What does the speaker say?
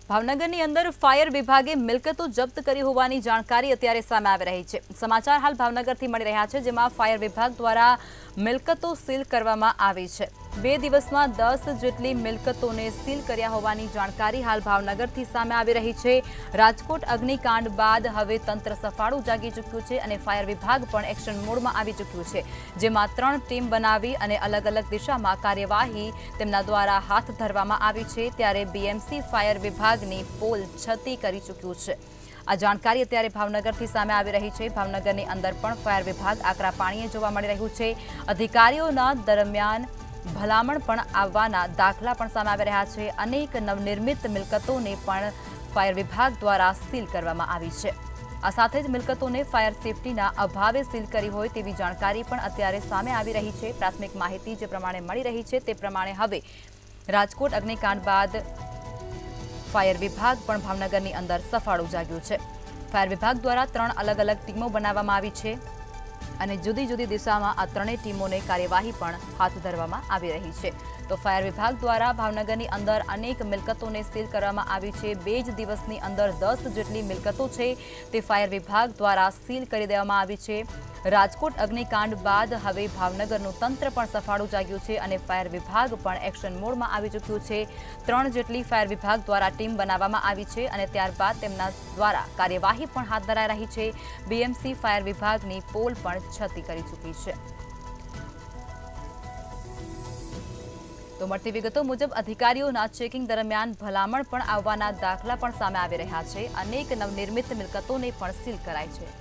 ભાવનગરની અંદર ફાયર વિભાગે મિલકતો જપ્ત કરી હોવાની જાણકારી અત્યારે સામે આવી રહી છે। સમાચાર હાલ ભાવનગરથી મળી રહ્યા છે, જેમાં ફાયર વિભાગ દ્વારા મિલકતો સીલ કરવામાં આવી છે। 2 દિવસમાં 10 જેટલી મિલકતોને સીલ કર્યા હોવાની જાણકારી હાલ ભાવનગરથી સામે આવી રહી છે। રાજકોટ અગ્નિકાંડ બાદ હવે તંત્ર સફાળું જાગી ચૂક્યું છે અને ફાયર વિભાગ પણ એક્શન મોડમાં આવી ચૂક્યું છે, જેમાં 3 ટીમ બનાવી અને અલગ-અલગ દિશામાં કાર્યવાહી તેમના દ્વારા હાથ ધરવામાં આવી છે। ત્યારે બીએમસી ફાયર વિભાગની પોલ છતી કરી ચૂક્યું છે। આ જાણકારી અત્યારે ભાવનગરથી સામે આવી રહી છે। ભાવનગરની અંદર પણ ફાયર વિભાગ આકરા પાણીએ જોવા મળી રહ્યું છે। અધિકારીઓના દરમિયાન ભલામણ પણ આવવાના દાખલા પણ સામે આવી રહ્યા છે। અનેક નવનિર્મિત મિલકતોને પણ ફાયર વિભાગ દ્વારા સીલ કરવામાં આવી છે। આ સાથે જ મિલકતોને ફાયર સેફટીના અભાવે સીલ કરી હોય તેવી જાણકારી પણ અત્યારે સામે આવી રહી છે। પ્રાથમિક માહિતી જે પ્રમાણે મળી રહી છે તે પ્રમાણે હવે રાજકોટ અગ્નિકાંડ બાદ ફાયર વિભાગ પણ ભાવનગરની અંદર સફાળું જાગ્યું છે। ફાયર વિભાગ દ્વારા 3 અલગ-અલગ ટીમો બનાવવામાં આવી છે અને જુદી જુદી દિશામાં આ ત્રણેય ટીમોને કાર્યવાહી પણ હાથ ધરવામાં આવી રહી છે। તો ફાયર વિભાગ દ્વારા ભાવનગરની અંદર અનેક મિલકતોને સીલ કરવામાં આવી છે। 2 જ દિવસની અંદર 10 જેટલી મિલકતો છે તે ફાયર વિભાગ દ્વારા સીલ કરી દેવામાં આવી છે। રાજકોટ અગ્નિકાંડ બાદ હવે ભાવનગરનું તંત્ર પણ સફાળું જાગ્યું છે અને ફાયર વિભાગ પણ એક્શન મોડમાં આવી ચૂક્યું છે। 3 જેટલી ફાયર વિભાગ દ્વારા ટીમ બનાવવામાં આવી છે અને ત્યારબાદ તેમના દ્વારા કાર્યવાહી પણ હાથ ધરાઈ રહી છે। બીએમસી ફાયર વિભાગની પોલ પણ છતી કરી ચૂકી છે। તો મળતી વિગતો મુજબ અધિકારીઓના ચેકિંગ દરમિયાન ભલામણ પણ આવવાના દાખલા પણ સામે આવી રહ્યા છે। અનેક નવનિર્મિત મિલકતોને પણ સીલ કરાઈ છે।